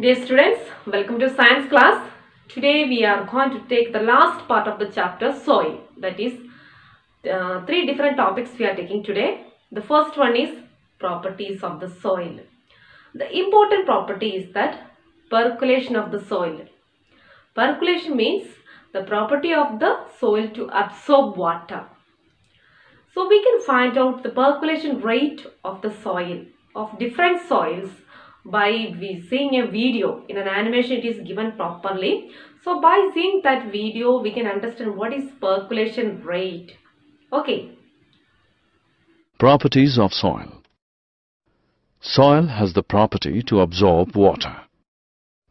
Dear students, welcome to science class. Today we are going to take the last part of the chapter soil. That is three different topics we are taking today. The first one is properties of the soil. The important property is that percolation of the soil. Percolation means the property of the soil to absorb water. So we can find out the percolation rate of the soil of different soils by seeing a video. In an animation it is given properly. So by seeing that video we can understand what is percolation rate. Okay. Properties of soil. Soil has the property to absorb water.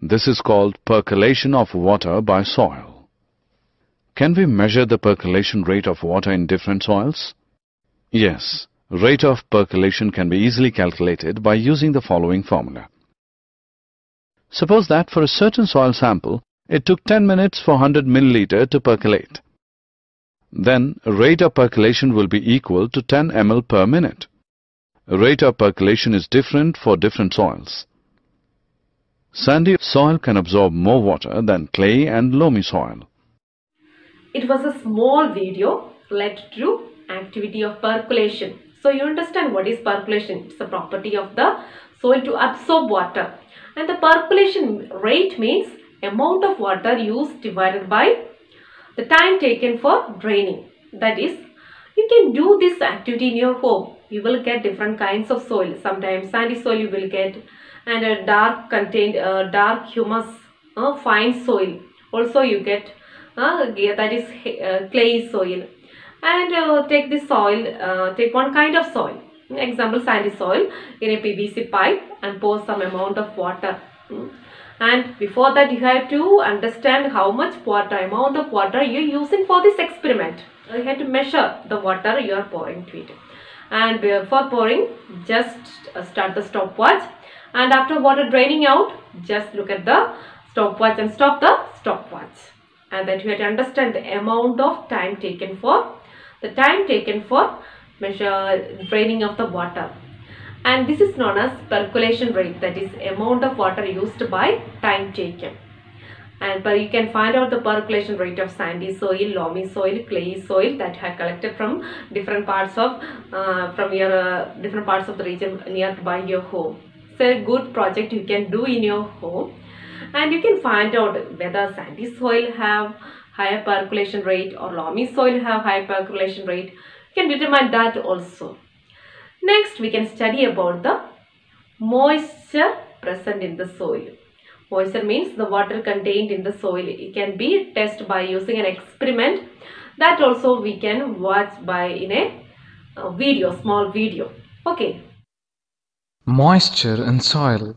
This is called percolation of water by soil. Can we measure the percolation rate of water in different soils? Yes, rate of percolation can be easily calculated by using the following formula. Suppose that for a certain soil sample, it took 10 minutes for 100 milliliter to percolate. Then, rate of percolation will be equal to 10 ml per minute. Rate of percolation is different for different soils. Sandy soil can absorb more water than clay and loamy soil. It was a small video related to activity of percolation. So you understand what is percolation. It's a property of the soil to absorb water. And the percolation rate means amount of water used divided by the time taken for draining. That is, you can do this activity in your home. You will get different kinds of soil. Sometimes sandy soil you will get, and a dark humus, fine soil. Also you get that is clay soil. And take this soil, take one kind of soil. Example, sandy soil in a PVC pipe and pour some amount of water. And before that you have to understand how much amount of water you are using for this experiment. You have to measure the water you are pouring to it. And before pouring, just start the stopwatch. And after water draining out, just look at the stopwatch and stop the stopwatch. And that you have to understand the amount of time taken for measure draining of the water. And this is known as percolation rate, that is amount of water used by time taken. And you can find out the percolation rate of sandy soil, loamy soil, clay soil that have collected from different parts of different parts of the region nearby your home. It's a good project you can do in your home, and you can find out whether sandy soil have higher percolation rate or loamy soil have higher percolation rate. You can determine that also. Next, we can study about the moisture present in the soil. Moisture means the water contained in the soil. It can be tested by using an experiment. That also we can watch in a video, small video. Okay. Moisture in soil.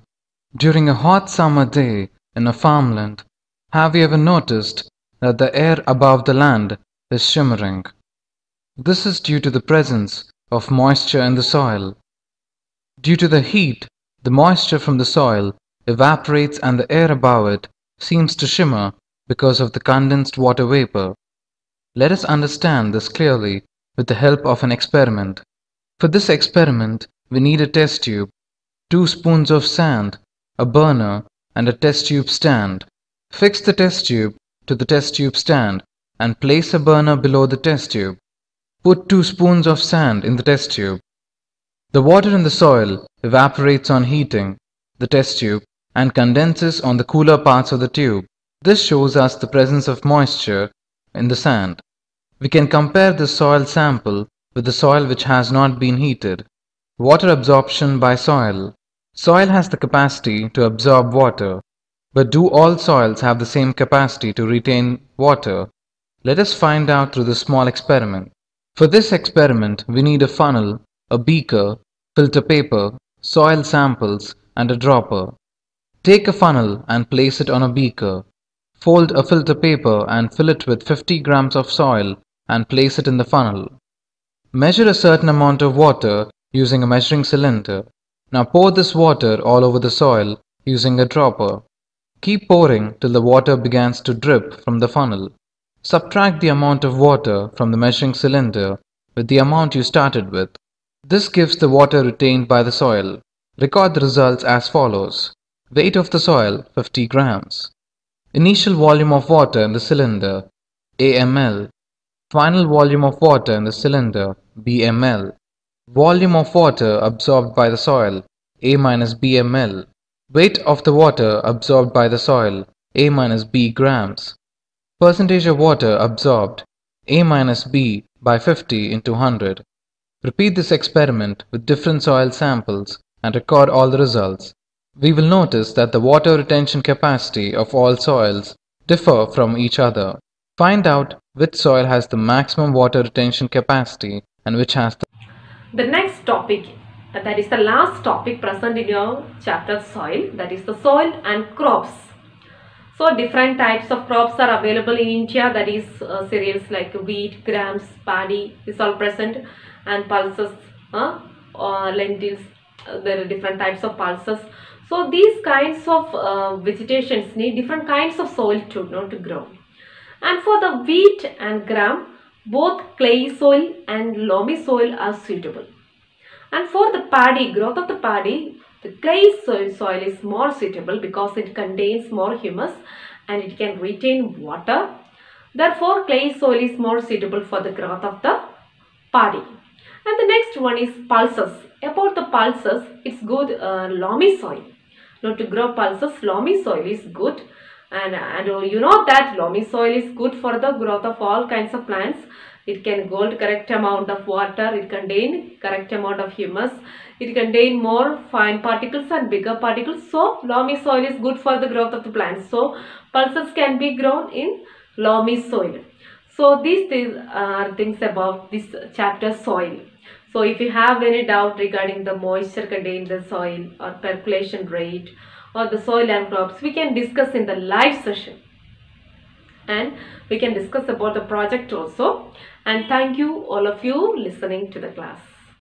During a hot summer day in a farmland, have you ever noticed that the air above the land is shimmering? This is due to the presence of moisture in the soil. Due to the heat, the moisture from the soil evaporates and the air above it seems to shimmer because of the condensed water vapor. Let us understand this clearly with the help of an experiment. For this experiment, we need a test tube, 2 spoons of sand, a burner, and a test tube stand. Fix the test tube to the test tube stand and place a burner below the test tube. Put 2 spoons of sand in the test tube. The water in the soil evaporates on heating the test tube and condenses on the cooler parts of the tube. This shows us the presence of moisture in the sand. We can compare the soil sample with the soil which has not been heated. Water absorption by soil. Soil has the capacity to absorb water, but do all soils have the same capacity to retain water? Let us find out through this small experiment. For this experiment, we need a funnel, a beaker, filter paper, soil samples, and a dropper. Take a funnel and place it on a beaker. Fold a filter paper and fill it with 50 grams of soil and place it in the funnel. Measure a certain amount of water using a measuring cylinder. Now pour this water all over the soil using a dropper. Keep pouring till the water begins to drip from the funnel. Subtract the amount of water from the measuring cylinder with the amount you started with. This gives the water retained by the soil. Record the results as follows. Weight of the soil 50 grams. Initial volume of water in the cylinder AML. Final volume of water in the cylinder BML. Volume of water absorbed by the soil A minus BML. Weight of the water absorbed by the soil A minus B grams. Percentage of water absorbed A minus B by 50 into 100. Repeat this experiment with different soil samples and record all the results. We will notice that the water retention capacity of all soils differ from each other. Find out which soil has the maximum water retention capacity and which has The next topic, that is the last topic present in your chapter soil, that is the soil and crops. So different types of crops are available in India, that is cereals like wheat, grams, paddy is all present, and pulses, lentils, there are different types of pulses. So these kinds of vegetations need different kinds of soil to grow. And for the wheat and gram, both clay soil and loamy soil are suitable. And for the paddy, growth of the paddy, the clay soil is more suitable because it contains more humus and it can retain water. Therefore, clay soil is more suitable for the growth of the paddy. And the next one is pulses. About the pulses, it's good loamy soil. Now to grow pulses, loamy soil is good. And you know that loamy soil is good for the growth of all kinds of plants. It can hold correct amount of water, it contain correct amount of humus, it contain more fine particles and bigger particles. So loamy soil is good for the growth of the plants. So pulses can be grown in loamy soil. So these are things about this chapter soil. So if you have any doubt regarding the moisture contained in the soil or percolation rate or the soil and crops, we can discuss in the live session. And we can discuss about the project also. And thank you all of you listening to the class.